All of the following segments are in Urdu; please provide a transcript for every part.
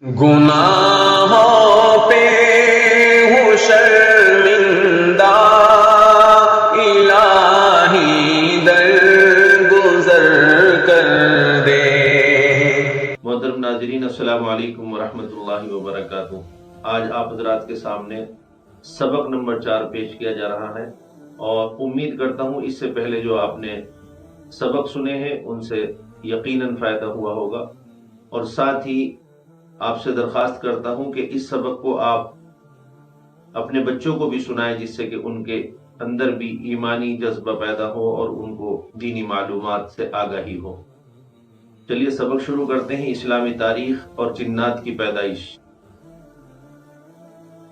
گناہوں پہ ہوں شرمندہ، الہی درگزر کر دے۔ محترم ناظرین، السلام علیکم ورحمۃ اللہ وبرکاتہ۔ آج آپ حضرات کے سامنے سبق نمبر 4 پیش کیا جا رہا ہے، اور امید کرتا ہوں اس سے پہلے جو آپ نے سبق سنے ہیں ان سے یقیناً فائدہ ہوا ہوگا، اور ساتھ ہی آپ سے درخواست کرتا ہوں کہ اس سبق کو آپ اپنے بچوں کو بھی سنائیں، جس سے کہ ان کے اندر بھی ایمانی جذبہ پیدا ہو اور ان کو دینی معلومات سے آگاہی ہو۔ چلیے سبق شروع کرتے ہیں۔ اسلامی تاریخ اور جنات کی پیدائش۔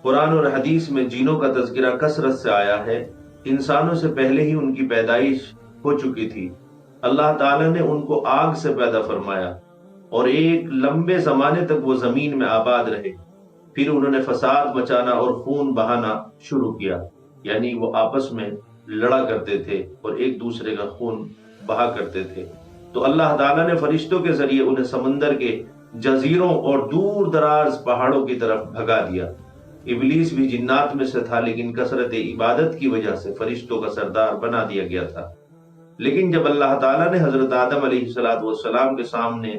قرآن اور حدیث میں جنوں کا تذکرہ کثرت سے آیا ہے۔ انسانوں سے پہلے ہی ان کی پیدائش ہو چکی تھی۔ اللہ تعالیٰ نے ان کو آگ سے پیدا فرمایا، اور ایک لمبے زمانے تک وہ زمین میں آباد رہے۔ پھر انہوں نے فساد مچانا اور خون بہانا شروع کیا، یعنی وہ آپس میں لڑا کرتے تھے اور ایک دوسرے کا خون بہا کرتے تھے۔ تو اللہ تعالیٰ نے فرشتوں کے ذریعے انہیں سمندر کے جزیروں اور دور دراز پہاڑوں کی طرف بھگا دیا۔ ابلیس بھی جنات میں سے تھا، لیکن کثرت عبادت کی وجہ سے فرشتوں کا سردار بنا دیا گیا تھا۔ لیکن جب اللہ تعالیٰ نے حضرت آدم علیہ السلام کے سامنے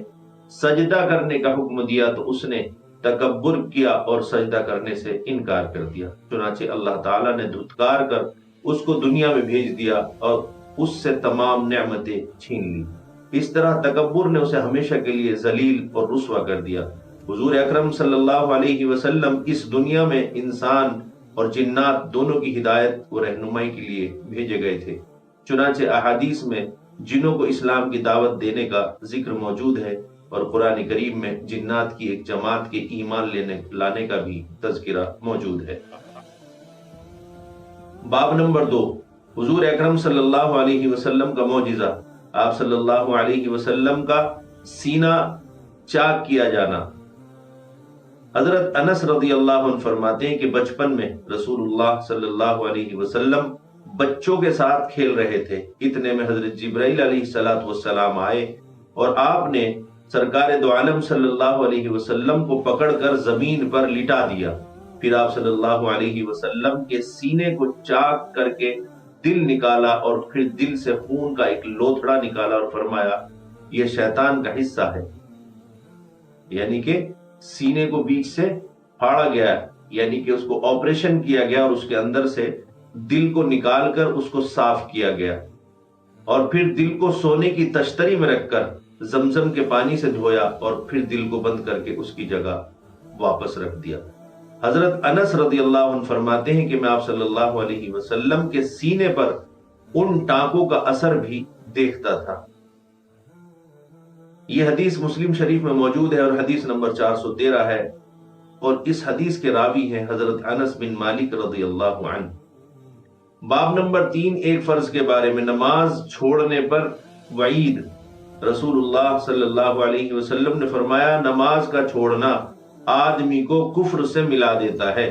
سجدہ کرنے کا حکم دیا تو اس نے تکبر کیا اور سجدہ کرنے سے انکار کر دیا۔ چنانچہ اللہ تعالیٰ نے دھتکار کر اس کو دنیا میں بھیج دیا اور اس سے تمام نعمتیں چھین لی۔ اس طرح تکبر نے اسے ہمیشہ کے لیے ذلیل اور رسوا کر دیا۔ حضور اکرم صلی اللہ علیہ وسلم اس دنیا میں انسان اور جنات دونوں کی ہدایت و رہنمائی کے لیے بھیجے گئے تھے۔ چنانچہ احادیث میں جنوں کو اسلام کی دعوت دینے کا ذکر موجود ہے، اور قرآن کریم میں جنات کی ایک جماعت کے ایمان لانے کا بھی تذکرہ موجود ہے۔ باب نمبر 2، حضور اکرم صلی اللہ علیہ وسلم کا معجزہ، آپ صلی اللہ علیہ وسلم کا سینہ چاک کیا جانا۔ حضرت انس رضی اللہ عنہ فرماتے ہیں کہ بچپن میں رسول اللہ صلی اللہ علیہ وسلم بچوں کے ساتھ کھیل رہے تھے، اتنے میں حضرت جبرائیل علیہ السلام آئے اور آپ نے سرکار دو عالم صلی اللہ علیہ وسلم کو پکڑ کر زمین پر لٹا دیا۔ پھر آپ صلی اللہ علیہ وسلم کے سینے کو چاک کر کے دل نکالا، اور پھر دل سے خون کا ایک لوتھڑا نکالا اور فرمایا یہ شیطان کا حصہ ہے، یعنی کہ سینے کو بیچ سے پھاڑا گیا، یعنی کہ اس کو آپریشن کیا گیا اور اس کے اندر سے دل کو نکال کر اس کو صاف کیا گیا، اور پھر دل کو سونے کی تشتری میں رکھ کر زمزم کے پانی سے دھویا، اور پھر دل کو بند کر کے اس کی جگہ واپس رکھ دیا۔ حضرت انس رضی اللہ عنہ فرماتے ہیں کہ میں آپ صلی اللہ علیہ وسلم کے سینے پر ان ٹانکوں کا اثر بھی دیکھتا تھا۔ یہ حدیث مسلم شریف میں موجود ہے اور حدیث نمبر 413 ہے، اور اس حدیث کے راوی ہیں حضرت انس بن مالک رضی اللہ عنہ۔ باب نمبر 3، ایک فرض کے بارے میں، نماز چھوڑنے پر وعید۔ رسول اللہ صلی اللہ علیہ وسلم نے فرمایا نماز کا چھوڑنا آدمی کو کفر سے ملا دیتا ہے،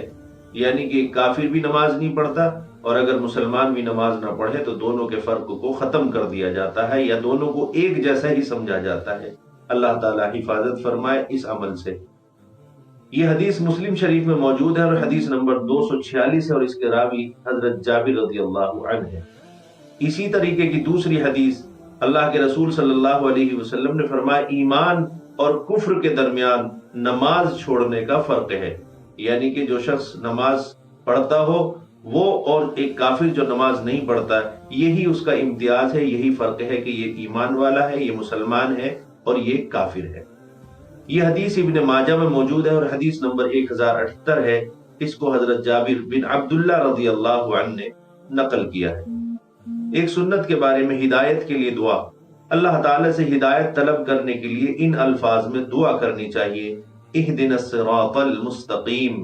یعنی کہ کافر بھی نماز نہیں پڑھتا اور اگر مسلمان بھی نماز نہ پڑھے تو دونوں کے فرق کو ختم کر دیا جاتا ہے، یا دونوں کو ایک جیسا ہی سمجھا جاتا ہے۔ اللہ تعالیٰ حفاظت فرمائے اس عمل سے۔ یہ حدیث مسلم شریف میں موجود ہے اور حدیث نمبر 246 ہے، اور اس کے راوی حضرت جابر رضی اللہ عنہ ہے۔ اسی طریقے کی دوسری حدیث اللہ کے رسول صلی اللہ علیہ وسلم نے فرمایا ایمان اور کفر کے درمیان نماز چھوڑنے کا فرق ہے، یعنی کہ جو شخص نماز پڑھتا ہو وہ اور ایک کافر جو نماز نہیں پڑھتا، یہی اس کا امتیاز ہے، یہی فرق ہے کہ یہ ایمان والا ہے، یہ مسلمان ہے، اور یہ کافر ہے۔ یہ حدیث ابن ماجہ میں موجود ہے اور حدیث نمبر 1078 ہے۔ اس کو حضرت جابر بن عبداللہ رضی اللہ عنہ نے نقل کیا ہے۔ ایک سنت کے بارے میں، ہدایت کے لیے دعا۔ اللہ تعالیٰ سے ہدایت طلب کرنے کے لیے ان الفاظ میں دعا کرنی چاہیے، اہدنا الصراط المستقیم۔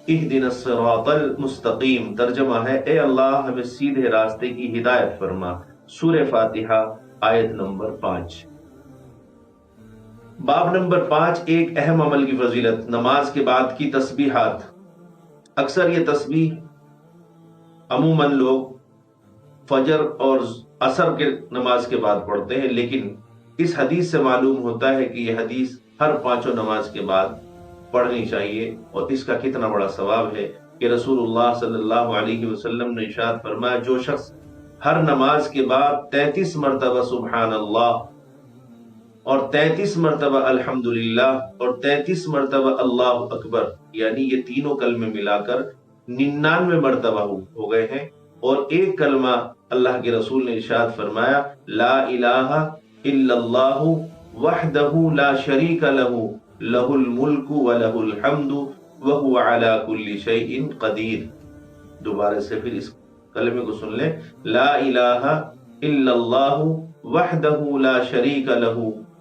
اہدنا الصراط المستقیم ترجمہ ہے اے اللہ ہمیں سیدھے راستے کی ہدایت فرما۔ سورہ فاتحہ آیت نمبر 5۔ باب نمبر 5، ایک اہم عمل کی فضیلت، نماز کے بعد کی تسبیحات۔ اکثر یہ تسبیح عموماً لوگ فجر اور عصر کے نماز کے بعد پڑھتے ہیں، لیکن اس حدیث سے معلوم ہوتا ہے کہ یہ حدیث ہر پانچوں نماز کے بعد پڑھنی چاہیے، اور اس کا کتنا بڑا ثواب ہے کہ رسول اللہ صلی اللہ علیہ وسلم نے ارشاد فرمایا جو شخص ہر نماز کے بعد 33 مرتبہ سبحان اللہ اور 33 مرتبہ الحمدللہ اور 33 مرتبہ اللہ اکبر، یعنی یہ تینوں کلمے ملا کر 99 مرتبہ ہو گئے ہیں، اور ایک کلمہ اللہ کے رسول نے ارشاد فرمایا لا الہ الا اللہ وحدہ لا شریک لہ لہ الملک ولہ الحمد وہو علی کل شیء قدیر۔ دوبارہ سے پھر اس کلمے کو سن لیں، لا الہ الا اللہ وحدہ لا شریک لہ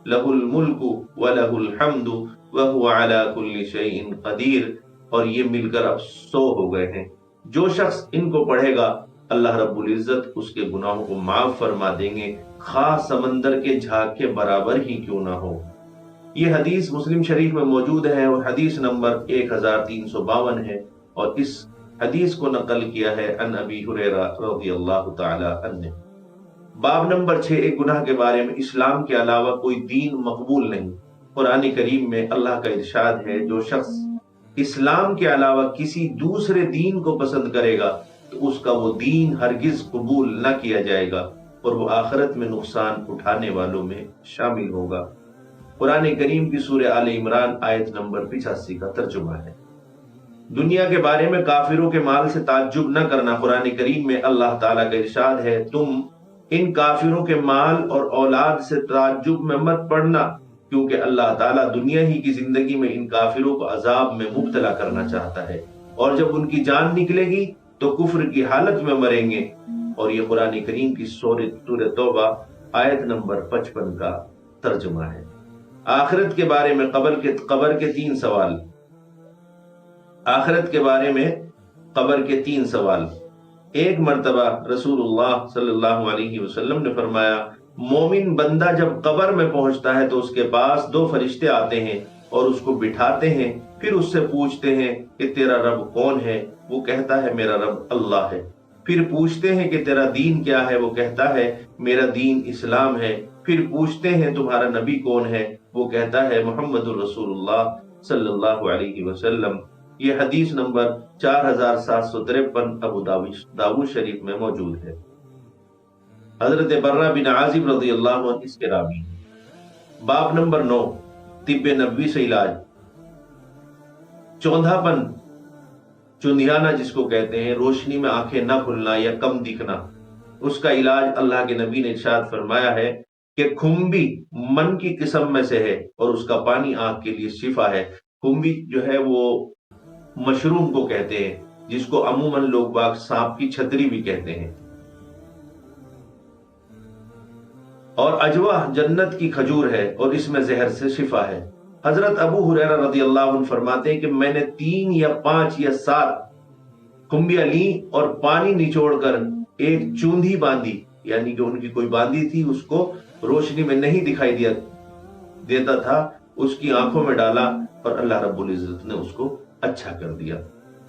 لہ الملک ولہ الحمد وہو علی کل شیء قدیر، اور یہ مل کر اب 100 ہو گئے ہیں۔ جو شخص ان کو پڑھے گا اللہ رب العزت اس کے گناہوں کو معاف فرما دیں گے، خواہ سمندر کے جھاگ کے برابر ہی کیوں نہ ہو۔ یہ حدیث مسلم شریف میں موجود ہے اور حدیث نمبر 1352 ہے، اور اس حدیث کو نقل کیا ہے عن ابی ہریرہ رضی اللہ تعالی عنہ۔ باب نمبر 6 ایک گناہ کے بارے میں، اسلام کے علاوہ کوئی دین مقبول نہیں۔ قرآن کریم میں اللہ کا ارشاد ہے جو شخص اسلام کے علاوہ کسی دوسرے دین کو پسند کرے گا تو اس کا وہ دین ہرگز قبول نہ کیا جائے گا، اور وہ آخرت میں نقصان اٹھانے والوں میں شامل ہوگا۔ قرآن کریم کی سورہ آل عمران آیت نمبر 85 کا ترجمہ ہے۔ دنیا کے بارے میں کافروں کے مال سے تعجب نہ کرنا۔ قرآن کریم میں اللہ تعالیٰ کا ارشاد ہے تم ان کافروں کے مال اور اولاد سے تعجب میں مت پڑنا، کیونکہ اللہ تعالیٰ دنیا ہی کی زندگی میں ان کافروں کو عذاب میں مبتلا کرنا چاہتا ہے، اور جب ان کی جان نکلے گی تو کفر کی حالت میں مریں گے۔ اور یہ قرآن کریم کی سورہ توبہ آیت نمبر 55 کا ترجمہ ہے۔ آخرت کے بارے میں قبر کے 3 سوال۔ آخرت کے بارے میں قبر کے 3 سوال۔ ایک مرتبہ رسول اللہ صلی اللہ علیہ وسلم نے فرمایا مومن بندہ جب قبر میں پہنچتا ہے تو اس کے پاس 2 فرشتے آتے ہیں اور اس کو بٹھاتے ہیں، پھر اس سے پوچھتے ہیں کہ تیرا رب کون ہے؟ وہ کہتا ہے میرا رب اللہ ہے۔ پھر پوچھتے ہیں کہ تیرا دین کیا ہے؟ وہ کہتا ہے میرا دین اسلام ہے۔ پھر پوچھتے ہیں تمہارا نبی کون ہے؟ وہ کہتا ہے محمد الرسول اللہ صلی اللہ علیہ وسلم۔ یہ حدیث نمبر 4753 ابو داؤد شریف میں موجود ہے۔ حضرت برہ بن عازب رضی اللہ عنہ اس کے راوی ہیں۔ باب نمبر 9 طب نبوی سے علاج۔ چوندھا پن، چندیانا جس کو کہتے ہیں، روشنی میں آنکھیں نہ کھلنا یا کم دکھنا، اس کا علاج اللہ کے نبی نے ارشاد فرمایا ہے کہ کھمبی من کی قسم میں سے ہے اور اس کا پانی آنکھ کے لیے شفا ہے۔ کھمبی جو ہے وہ مشروم کو کہتے ہیں، جس کو عموماً لوگ باغ سانپ کی چھتری بھی کہتے ہیں۔ اور اجوا جنت کی کھجور ہے اور اس میں زہر سے شفا ہے۔ حضرت ابو ہریرہ رضی اللہ عنہ فرماتے ہیں کہ میں نے 3 یا 5 یا 7 کھمبیاں لی اور پانی نچوڑ کر ایک چوندھی باندھی، یعنی کہ ان کی کوئی باندھی تھی، اس کو روشنی میں نہیں دکھائی دیتا تھا، اس کی آنکھوں میں ڈالا اور اللہ رب العزت نے اس کو اچھا کر دیا۔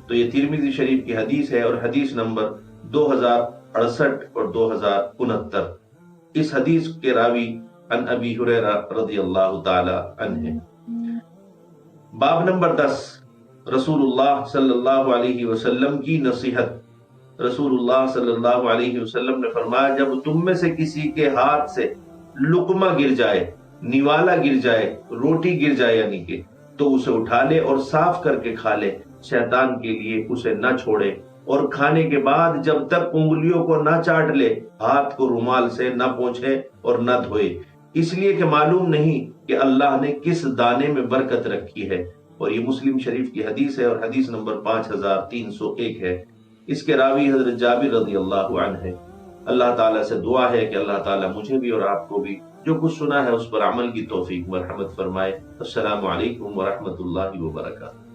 تو یہ ترمذی شریف کی حدیث ہے اور حدیث نمبر 2068 اور 2069۔ اس حدیث کے راوی عن ابی ہریرہ رضی اللہ تعالی عنہ۔ باب نمبر 10 رسول اللہ صلی اللہ علیہ وسلم کی نصیحت۔ رسول اللہ صلی اللہ علیہ وسلم نے فرمایا جب تم میں سے کسی کے ہاتھ سے لقمہ گر جائے، نیوالا گر جائے، روٹی گر جائے یعنی کہ، تو اسے اٹھا لے اور صاف کر کے کھا لے، شیطان کے لیے اسے نہ چھوڑے، اور کھانے کے بعد جب تک انگلیوں کو نہ چاٹ لے ہاتھ کو رومال سے نہ پوچھے اور نہ دھوئے، اس لیے کہ معلوم نہیں کہ اللہ نے کس دانے میں برکت رکھی ہے۔ اور یہ مسلم شریف کی حدیث ہے اور حدیث نمبر 5301 ہے۔ اس کے راوی حضرت جابر رضی اللہ عنہ ہے۔ اللہ تعالیٰ سے دعا ہے کہ اللہ تعالیٰ مجھے بھی اور آپ کو بھی جو کچھ سنا ہے اس پر عمل کی توفیق مرحمت فرمائے۔ السلام علیکم ورحمۃ اللہ وبرکاتہ۔